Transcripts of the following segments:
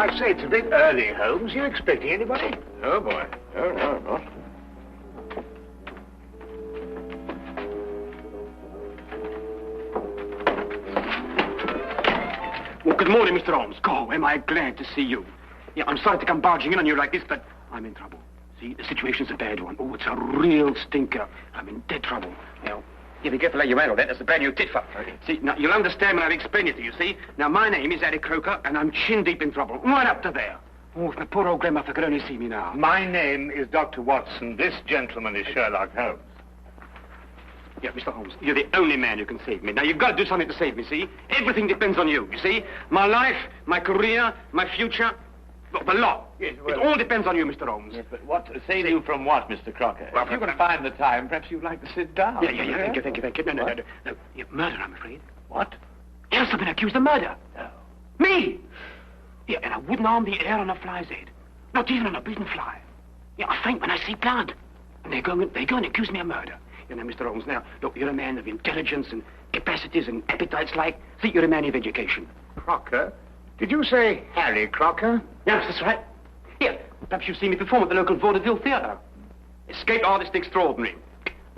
I say, it's a bit early, Holmes. You expecting anybody? No, boy. No, not. Well, good morning, Mr. Holmes. God, am I glad to see you. Yeah, I'm sorry to come barging in on you like this, but I'm in trouble. See, the situation's a bad one. Oh, it's a real stinker. I'm in dead trouble. Now, you be careful how you handle that. That's a brand new tit for. See, now, you'll understand when I explain it to you, see? Now, my name is Harry Crocker, and I'm chin-deep in trouble. Right up to there. Oh, if my poor old grandmother could only see me now. My name is Dr. Watson. This gentleman is Sherlock Holmes. Yeah, Mr. Holmes, you're the only man who can save me. Now, you've got to do something to save me, see? Everything depends on you see? My life, my career, my future, the law. Yes, well, it all depends on you, Mr. Holmes. Yes, but what save you from what, Mr. Crocker? Well, if you can find the time, perhaps you'd like to sit down. Yeah, thank you. No. You're murder, I'm afraid. What? Yes, I've been accused of murder. No. Me! Yeah, and I wouldn't harm the air on a fly's head. Not even on a prison fly. Yeah, I faint when I see blood. And they go and accuse me of murder. You know, Mr. Holmes, now, look, you're a man of intelligence and capacities and appetites like. See, you're a man of education. Crocker? Did you say Harry Crocker? Yes, that's right. Here, perhaps you've seen me perform at the local vaudeville theatre. Escape artist extraordinary.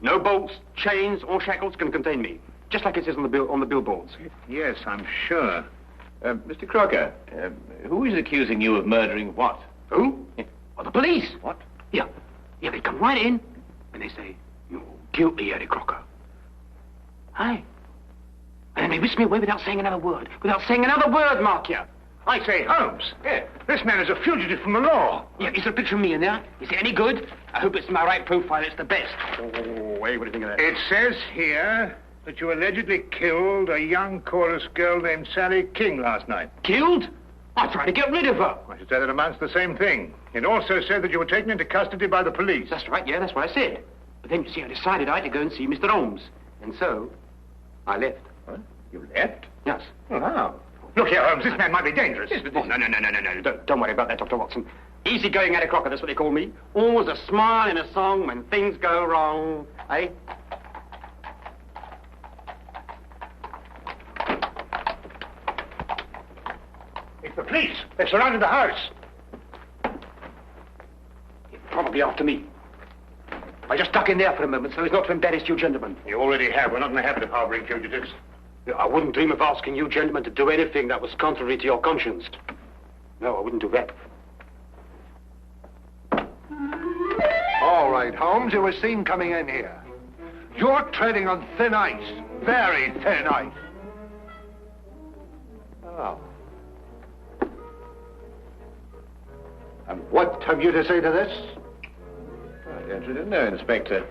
No bolts, chains, or shackles can contain me. Just like it says on the billboards. Yes, I'm sure. Mr. Crocker, who is accusing you of murdering what? Who? Oh, the police. What? Yeah, they come right in, and they say, you're guilty, Harry Crocker. Aye. And then they whisk me away without saying another word. Mark you. I say, Holmes. Yeah. This man is a fugitive from the law. Yeah, is there a picture of me in there? Is it any good? I hope it's my right profile. It's the best. Oh, hey, what do you think of that? It says here that you allegedly killed a young chorus girl named Sally King last night. Killed? I tried to get rid of her. I should say that amounts to the same thing. It also said that you were taken into custody by the police. That's right, yeah, that's what I said. But then, you see, I decided I had to go and see Mr. Holmes. And so, I left. What? You left? Yes. Oh, how? Look here, Holmes, this man might be dangerous. Yes, but no. Don't worry about that, Dr. Watson. Easy-going Harry Crocker, that's what they call me. Always a smile in a song when things go wrong. Eh? It's the police. They've surrounded the house. You're probably after me. I just duck in there for a moment so as not to embarrass you gentlemen. You already have. We're not in the habit of harboring fugitives. I wouldn't dream of asking you gentlemen to do anything that was contrary to your conscience. No, I wouldn't do that. All right, Holmes, you were seen coming in here. You're treading on thin ice. Very thin ice. Oh. And what have you to say to this? I don't really know, Inspector.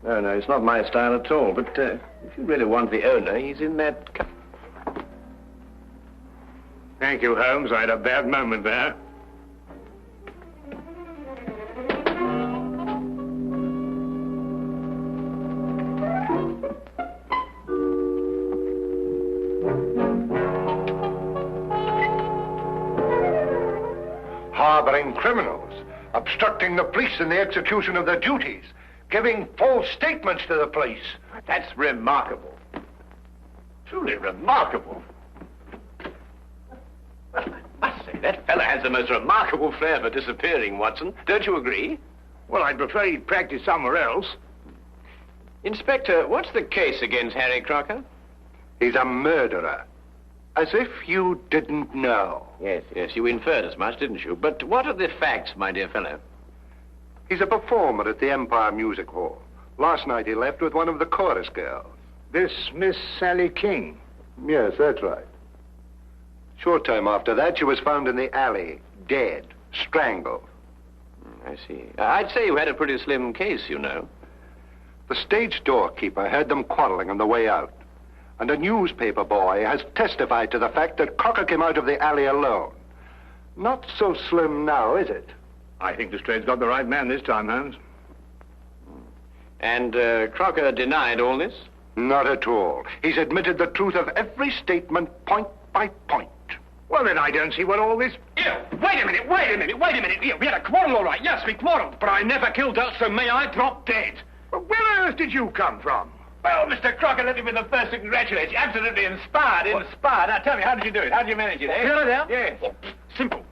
No, it's not my style at all. But if you really want the owner, he's in that... Thank you, Holmes. I had a bad moment there. Harboring criminals, obstructing the police in the execution of their duties, giving false statements to the police. That's remarkable. Truly remarkable. Well, I must say, that fella has the most remarkable flair for disappearing, Watson. Don't you agree? Well, I'd prefer he'd practice somewhere else. Inspector, what's the case against Harry Crocker? He's a murderer. As if you didn't know. Yes, you inferred as much, didn't you? But what are the facts, my dear fellow? He's a performer at the Empire Music Hall. Last night he left with one of the chorus girls. This Miss Sally King. Yes, that's right. Short time after that, she was found in the alley, dead, strangled. I see. I'd say you had a pretty slim case, you know. The stage doorkeeper heard them quarreling on the way out. And a newspaper boy has testified to the fact that Crocker came out of the alley alone. Not so slim now, is it? I think the Strait's got the right man this time, Holmes. And Crocker denied all this? Not at all. He's admitted the truth of every statement, point by point. Well, then I don't see what all this... Here, wait a minute. Here, we had a quarrel, all right. Yes, we quarreled. But I never killed her, so may I drop dead. Well, where on earth did you come from? Well, Mr. Crocker, let me be the first to congratulate you. Absolutely inspired, inspired. Now, tell me, how did you do it? How did you manage it, eh? Yes. Oh, simple.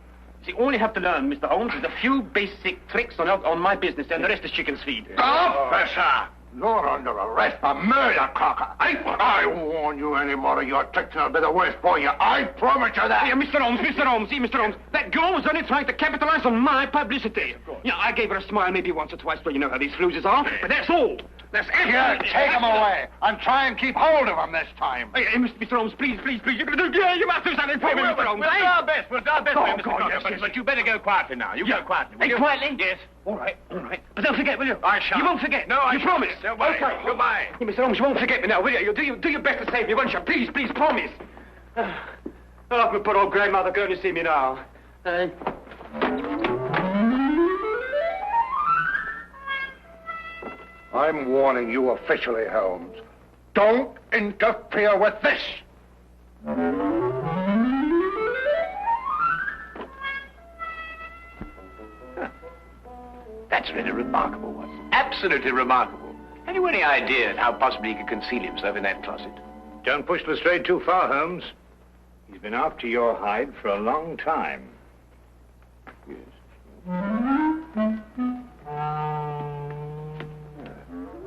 See, all you have to learn, Mr. Holmes, is a few basic tricks on my business, and the rest is chicken's feed. Officer! You're under arrest for murder, Crocker. I warn you any more of your tricks and it'll be the worst for you. I promise you that. Yeah, Mr. Holmes, see, Mr. Holmes, that girl was only trying to capitalize on my publicity. Yeah, I gave her a smile maybe once or twice, but you know how these floozes are. But that's all. That's Here, take him away and try and keep hold of him this time. Hey, Mr. Holmes, please, you're going to do... Yeah, you must do something for me, Mr. Holmes. We'll do our best, Oh, Mr. God, Crocker, yes. but you better go quietly now. You go quietly, will you? Quietly? Yes. All right. But don't forget, will you? I shan't. You won't forget. No, I You shan't. promise? Don't worry. Okay. Goodbye. Hey, Mr. Holmes, you won't forget me now, will you? You'll do your best to save me, won't you? Please, promise. Oh, poor old grandmother going to see me now. I'm warning you officially, Holmes. Don't interfere with this. That's really remarkable, wasn't it? Absolutely remarkable. Have you any idea how possibly he could conceal himself in that closet? Don't push Lestrade too far, Holmes. He's been after your hide for a long time.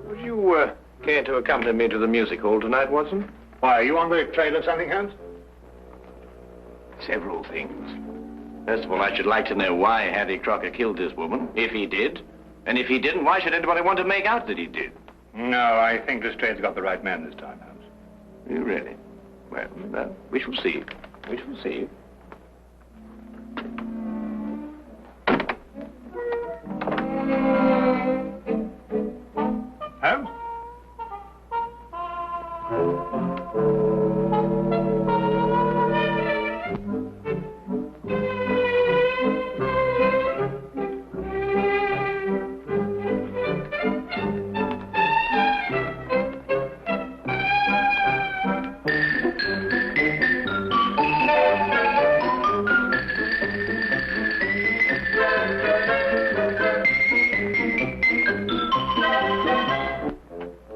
Would you care to accompany me to the music hall tonight, Watson? Why, are you on the trail of something, Holmes? Several things. First of all, I should like to know why Harry Crocker killed this woman, if he did. And if he didn't, why should anybody want to make out that he did? No, I think Lestrade's got the right man this time, Holmes. You really? Well, we shall see. We shall see. Holmes?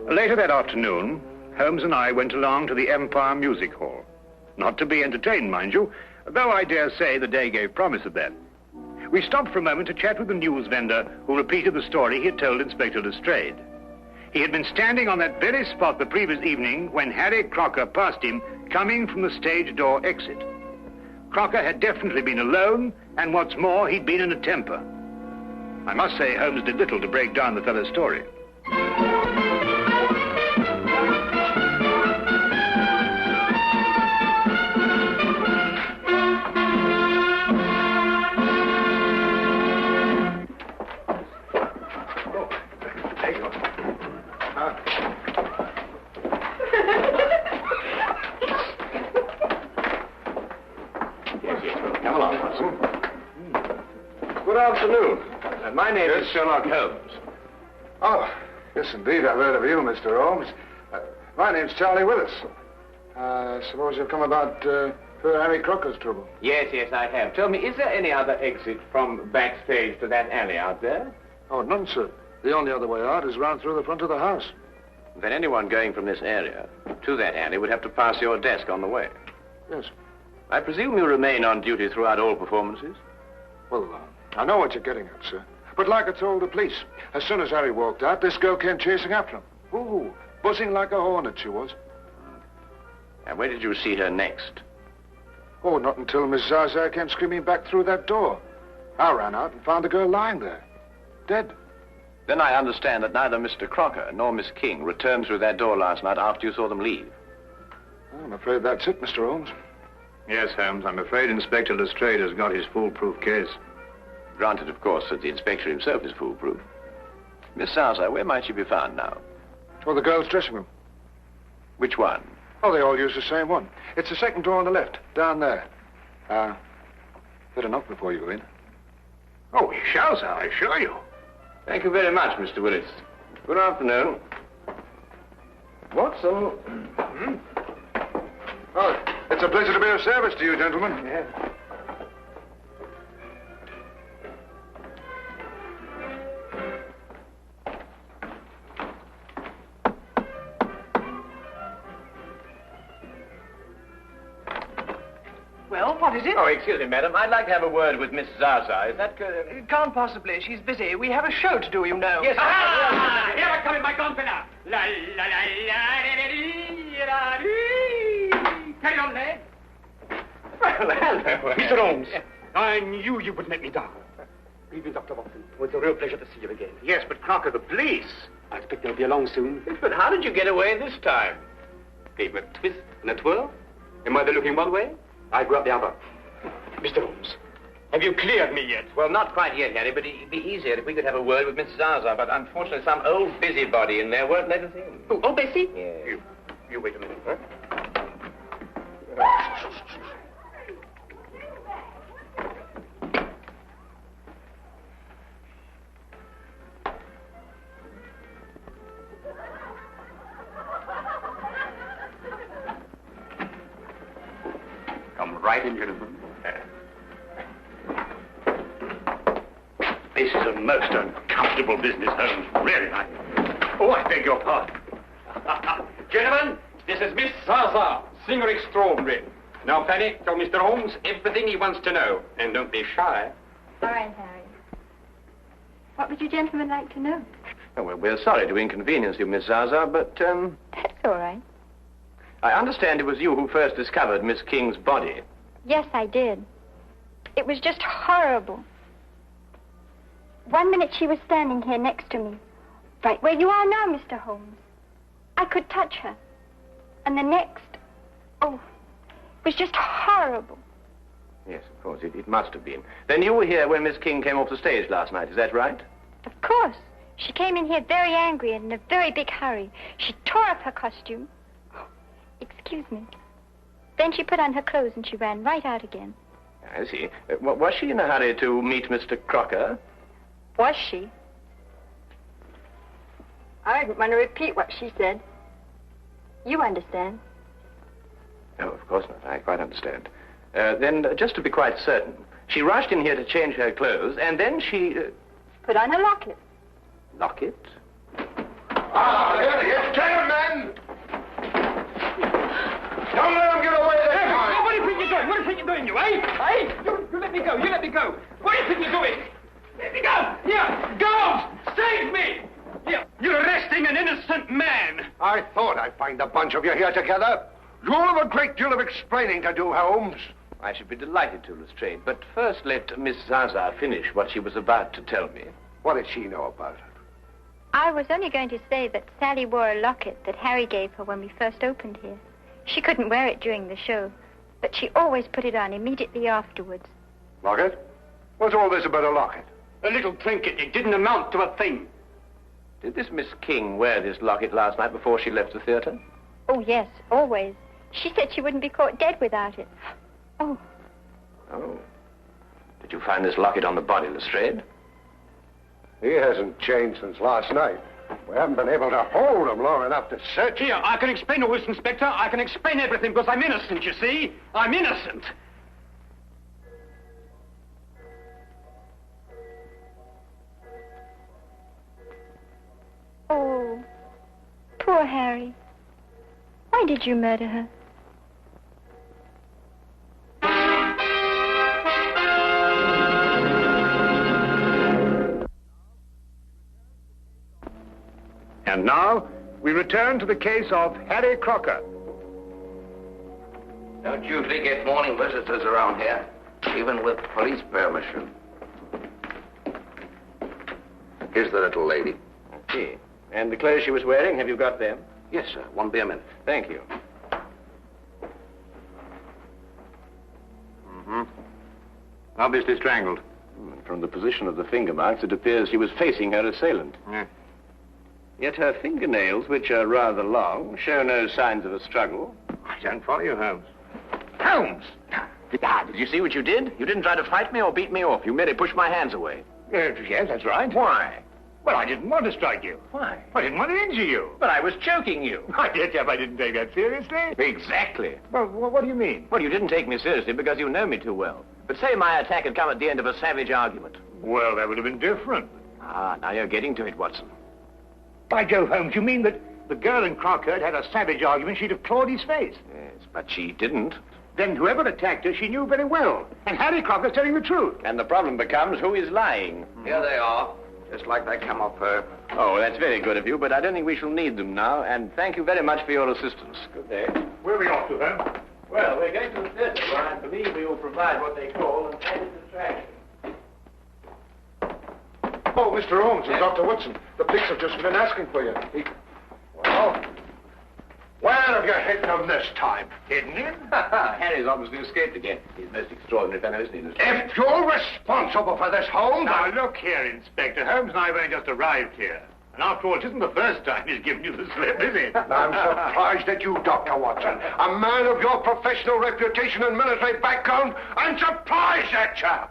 Later that afternoon, Holmes and I went along to the Empire Music Hall. Not to be entertained, mind you, though I dare say the day gave promise of that. We stopped for a moment to chat with the news vendor who repeated the story he had told Inspector Lestrade. He had been standing on that very spot the previous evening when Harry Crocker passed him coming from the stage door exit. Crocker had definitely been alone, and what's more, he'd been in a temper. I must say Holmes did little to break down the fellow's story. Come along, Watson. Good afternoon. My name is Sherlock Holmes. Oh, yes, indeed. I've heard of you, Mr. Holmes. My name's Charlie Willis. I suppose you've come about Sir Harry Crocker's trouble. Yes, I have. Tell me, is there any other exit from backstage to that alley out there? Oh, none, sir. The only other way out is round through the front of the house. Then anyone going from this area to that alley would have to pass your desk on the way. Yes. I presume you remain on duty throughout all performances? Well, I know what you're getting at, sir. But like I told the police, as soon as Harry walked out, this girl came chasing after him. Ooh, buzzing like a hornet she was. And where did you see her next? Oh, not until Miss Zaza came screaming back through that door. I ran out and found the girl lying there, dead. Then I understand that neither Mr. Crocker nor Miss King returned through that door last night after you saw them leave. I'm afraid that's it, Mr. Holmes. Yes, Holmes, I'm afraid Inspector Lestrade has got his foolproof case. Granted, of course, that the inspector himself is foolproof. Miss Zaza, where might she be found now? Oh, the girl's dressing room. Which one? Oh, they all use the same one. It's the second door on the left, down there. Better knock before you go in. Oh, we shall, sir, I assure you. Thank you very much, Mr. Willis. Good afternoon. Watson. Oh, it's a pleasure to be of service to you, gentlemen. Yes. Well, what is it? Oh, excuse me, madam. I'd like to have a word with Miss Zaza. Is that good? It can't possibly. She's busy. We have a show to do, you know. Yes, Ah! Here I come in my gonfalon. La la la la la. Carry on, lad. Well, hello. Mr. Holmes, I knew you would let me down. Even Dr. Watson, it was a real pleasure to see you again. Yes, but Crocker, the police. I expect they'll be along soon. But how did you get away this time? Gave a twist and a twirl. Am I looking one way? I go up the other. Mr. Holmes, have you cleared me yet? Well, not quite yet, Harry, but it'd be easier if we could have a word with Miss Zaza. But unfortunately, some old busybody in there won't let us in. Oh, Bessie? Yeah. You wait a minute, huh? Come right in, gentlemen. This is a most uncomfortable business, Holmes. Really, I beg your pardon. Gentlemen, this is Miss Zaza, singer extraordinary. Now, Fanny, tell Mr. Holmes everything he wants to know. And don't be shy. All right, Harry. What would you gentlemen like to know? Oh, well, we're sorry to inconvenience you, Miss Zaza, but, That's all right. I understand it was you who first discovered Miss King's body. Yes, I did. It was just horrible. One minute she was standing here next to me, right where you are now, Mr. Holmes. I could touch her. And the next, oh, it was just horrible. Yes, of course, it must have been. Then you were here when Miss King came off the stage last night, is that right? Of course. She came in here very angry and in a very big hurry. She tore up her costume. Excuse me. Then she put on her clothes and she ran right out again. I see. Was she in a hurry to meet Mr. Crocker? Was she? I didn't want to repeat what she said. You understand. Oh, of course not. I quite understand. Then, just to be quite certain, she rushed in here to change her clothes, and then she... Put on her locket. Locket? Ah, here he is. Gentlemen! Don't let him get away this time. Oh, what do you think you're doing? What do you think you're doing, you, eh? You let me go. You let me go. What do you think you're doing? Let me go. Here, go. Save me. Here, you're arresting an innocent man. I thought I'd find a bunch of you here together. You'll have a great deal of explaining to do, Holmes. I should be delighted to, Lestrade, but first let Miss Zaza finish what she was about to tell me. What did she know about it? I was only going to say that Sally wore a locket that Harry gave her when we first opened here. She couldn't wear it during the show, but she always put it on immediately afterwards. Locket? What's all this about a locket? A little trinket. It didn't amount to a thing. Did this Miss King wear this locket last night before she left the theater? Oh, yes, always. She said she wouldn't be caught dead without it. Oh. Oh. Did you find this locket on the body, Lestrade? He hasn't changed since last night. We haven't been able to hold him long enough to search. Here, I can explain all this, Inspector. I can explain everything because I'm innocent, you see. I'm innocent. Oh, poor Harry. Why did you murder her? And now, we return to the case of Harry Crocker. Don't usually get morning visitors around here, even with police permission. Here's the little lady. Okay. And the clothes she was wearing, have you got them? Yes, sir. Won't be a minute. Thank you. Mm-hmm. Obviously strangled. From the position of the finger marks, it appears she was facing her assailant. Yeah. Yet her fingernails, which are rather long, show no signs of a struggle. I don't follow you, Holmes. Holmes! Did you see what you did? You didn't try to fight me or beat me off. You merely pushed my hands away. Yes, that's right. Why? Well, I didn't want to strike you. Why? I didn't want to injure you. But I was choking you. I did, I didn't take that seriously. Exactly. Well, what do you mean? Well, you didn't take me seriously because you know me too well. But say my attack had come at the end of a savage argument. Well, that would have been different. Ah, now you're getting to it, Watson. By Jove, Holmes, you mean that the girl in Crocker had a savage argument, she'd have clawed his face? Yes, but she didn't. Then whoever attacked her, she knew very well. And Harry Crocker's telling the truth. And the problem becomes who is lying. Here they are, just like they come off her. Oh, that's very good of you, but I don't think we shall need them now. And thank you very much for your assistance. Good day. Where are we off to, Holmes? Well, we're going to the theatre, where I believe we will provide what they call an added attraction. Oh, Mr. Holmes and Dr. Woodson, the police have just been asking for you. Well, where have you hidden him this time? Hidden him? Harry's obviously escaped again. He's a most extraordinary fellow, isn't he? If you're responsible for this, Holmes... Now, look here, Inspector. Holmes and I have only just arrived here. And after all, it isn't the first time he's given you the slip, is it? I'm surprised at you, Dr. Watson. A man of your professional reputation and military background, I'm surprised at you.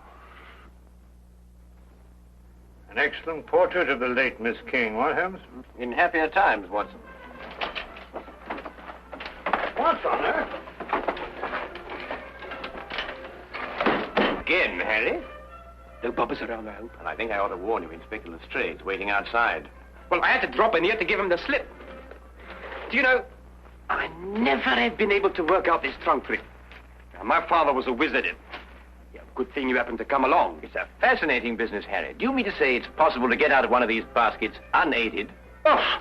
An excellent portrait of the late Miss King, what, Holmes? In happier times, Watson. What's on her? Again, Harry? No bobbers around, I hope. And I think I ought to warn you, Inspector Lestrade's waiting outside. Well, I had to drop in here to give him the slip. Do you know, I never have been able to work out this trunk trick. Now, my father was a wizard in. Yeah, good thing you happened to come along. It's a fascinating business, Harry. Do you mean to say it's possible to get out of one of these baskets unaided? Oh,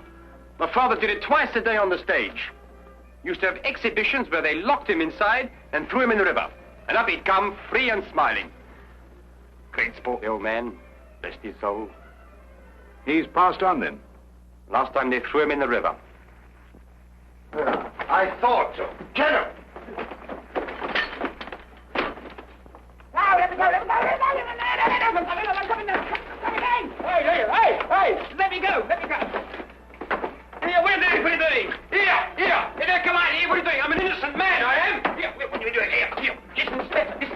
my father did it twice a day on the stage. Used to have exhibitions where they locked him inside and threw him in the river. And up he'd come, free and smiling. Great sport, the old man. Bless his soul. He's passed on, then? Last time they threw him in the river. I thought so. Get him! Hey, let me go. Here, what are you doing? Here, come on, here, what are you doing? I'm an innocent man, I am. Here, what are you doing? Here, listen, Inspector,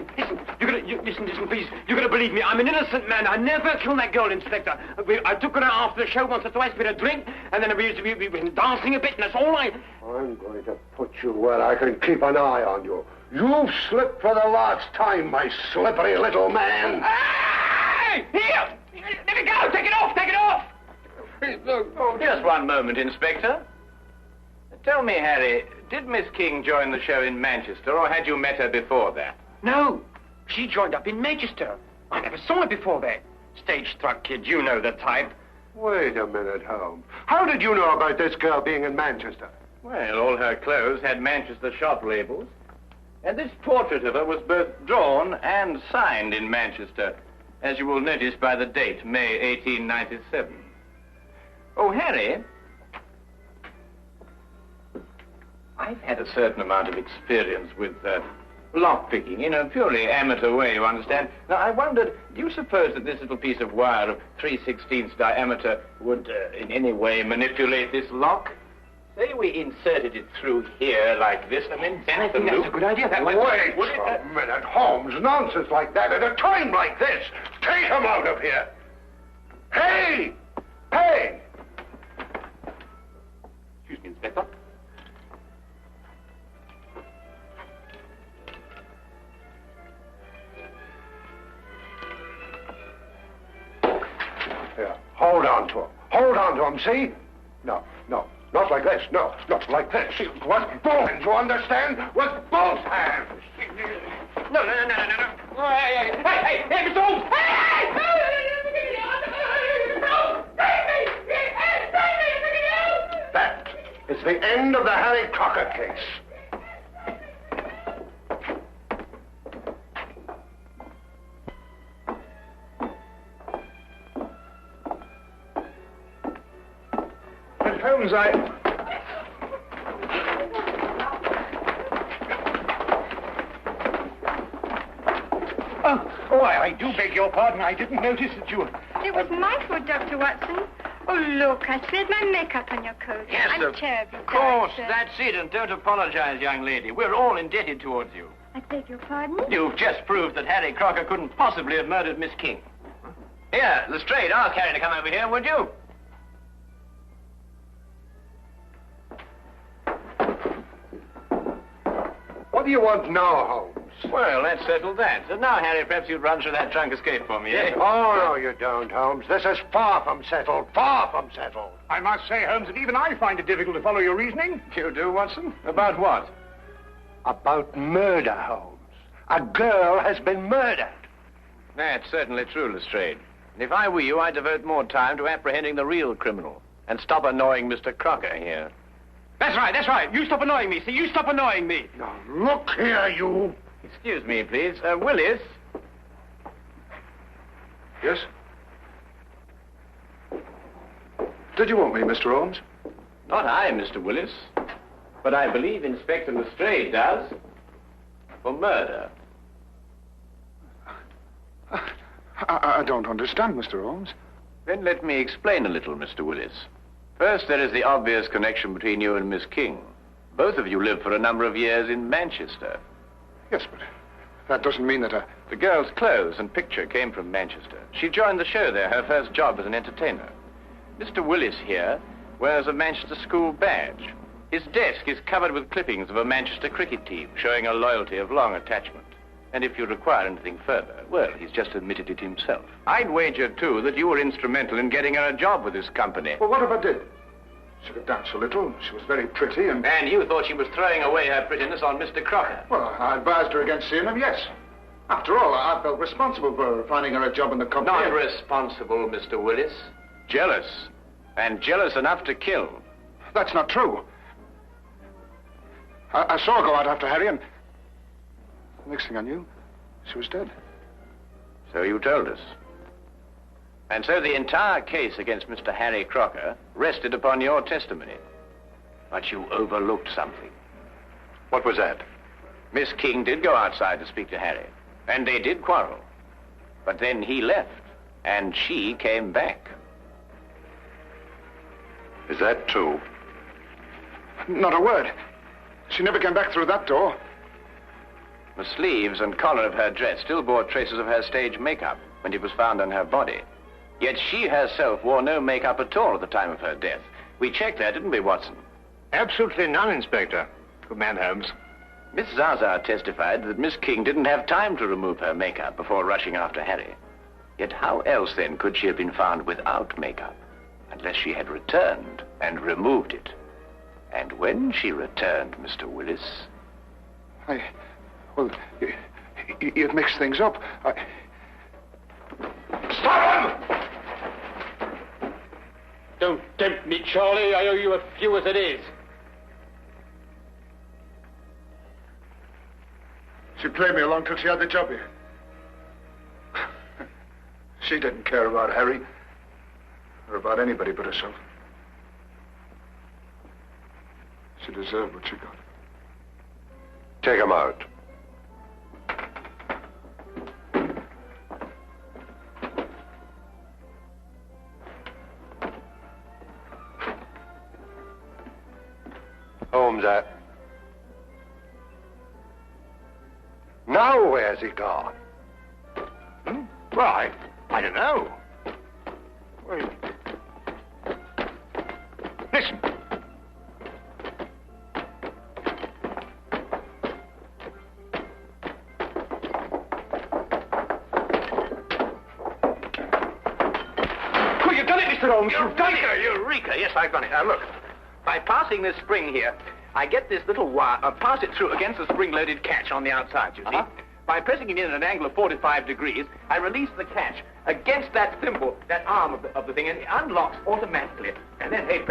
listen. Listen, please. You're gonna believe me. I'm an innocent man. I never killed that girl, Inspector. I took her out after the show once or twice for a drink, and then we went dancing a bit, and that's all I'm going to put you where I can keep an eye on you. You've slipped for the last time, my slippery little man. Hey! Here! Let me go! Take it off! Oh, just one moment, Inspector. Tell me, Harry, did Miss King join the show in Manchester, or had you met her before that? No, she joined up in Manchester. I never saw her before that. Stage-struck kid, you know the type. Wait a minute, Holmes. How did you know about this girl being in Manchester? Well, all her clothes had Manchester shop labels. And this portrait of her was both drawn and signed in Manchester, as you will notice by the date, May 1897. Oh, Harry, I've had a certain amount of experience with lockpicking in a purely amateur way, you understand. Now, I wondered, do you suppose that this little piece of wire of 3/16 diameter would in any way manipulate this lock? Say we inserted it through here like this, and then I think that's a good idea. Wait a minute, Holmes. Nonsense like that at a time like this. Take him out of here. Hey! Excuse me, Inspector. Here, hold on to him, see? No, not like this, no, not like this. With both hands, you understand? With both hands. No. Oh, hey, Mr. Holmes! That is the end of the Harry Crocker case. But Holmes, I do beg your pardon. I didn't notice that you... It was my fault, Dr. Watson. Oh, look, I spilled my makeup on your coat. Yes, I'm terribly of course, sorry, sir. that's it, and don't apologize, young lady. We're all indebted towards you. I beg your pardon? You've just proved that Harry Crocker couldn't possibly have murdered Miss King. Here, Lestrade, ask Harry to come over here, would you? What do you want now, Holmes? Well, let's settle that. So now, Harry, perhaps you'd run through that trunk escape for me, eh? Oh, no, you don't, Holmes. This is far from settled. I must say, Holmes, that even I find it difficult to follow your reasoning. You do, Watson? About what? About murder, Holmes. A girl has been murdered. That's certainly true, Lestrade. And if I were you, I'd devote more time to apprehending the real criminal and stop annoying Mr. Crocker here. That's right, that's right. You stop annoying me. See, you stop annoying me. Now, look here, you. Excuse me, please. Willis? Yes? Did you want me, Mr. Holmes? Not I, Mr. Willis. But I believe Inspector Lestrade does. For murder. I don't understand, Mr. Holmes. Then let me explain a little, Mr. Willis. First, there is the obvious connection between you and Miss King. Both of you lived for a number of years in Manchester. Yes, but that doesn't mean that The girl's clothes and picture came from Manchester. She joined the show there, her first job as an entertainer. Mr. Willis here wears a Manchester school badge. His desk is covered with clippings of a Manchester cricket team, showing a loyalty of long attachment. And if you require anything further, well, he's just admitted it himself. I'd wager, too, that you were instrumental in getting her a job with this company. Well, what if I did? She could dance a little. She was very pretty and... And you thought she was throwing away her prettiness on Mr. Crocker. Well, I advised her against seeing him, yes. After all, I felt responsible for finding her a job in the company. Not responsible, Mr. Willis. Jealous. And jealous enough to kill. That's not true. I saw her go out after Harry, and the next thing I knew, she was dead. So you told us. And so the entire case against Mr. Harry Crocker rested upon your testimony. But you overlooked something. What was that? Miss King did go outside to speak to Harry, and they did quarrel. But then he left, and she came back. Is that true? Not a word. She never came back through that door. The sleeves and collar of her dress still bore traces of her stage makeup when it was found on her body. Yet she herself wore no makeup at all at the time of her death. We checked that, didn't we, Watson? Absolutely none, Inspector. Good man, Holmes. Miss Zaza testified that Miss King didn't have time to remove her makeup before rushing after Harry. Yet how else, then, could she have been found without makeup? Unless she had returned and removed it. And when she returned, Mr. Willis... Well, you'd mix things up. Stop him! Don't tempt me, Charlie. I owe you a few as it is. She played me along till she had the job here. She didn't care about Harry, or about anybody but herself. She deserved what she got. Take him out. Holmes, now where's he gone? Well, I don't know. Well, listen. Oh, you've done it, Mr. Holmes. You've done it. Eureka! Yes, I've done it. Now, look. By passing this spring here, I get this little wire, pass it through against the spring-loaded catch on the outside, you see? By pressing it in at an angle of 45 degrees, I release the catch against that thimble, that arm of the thing, and it unlocks automatically. And then, hey...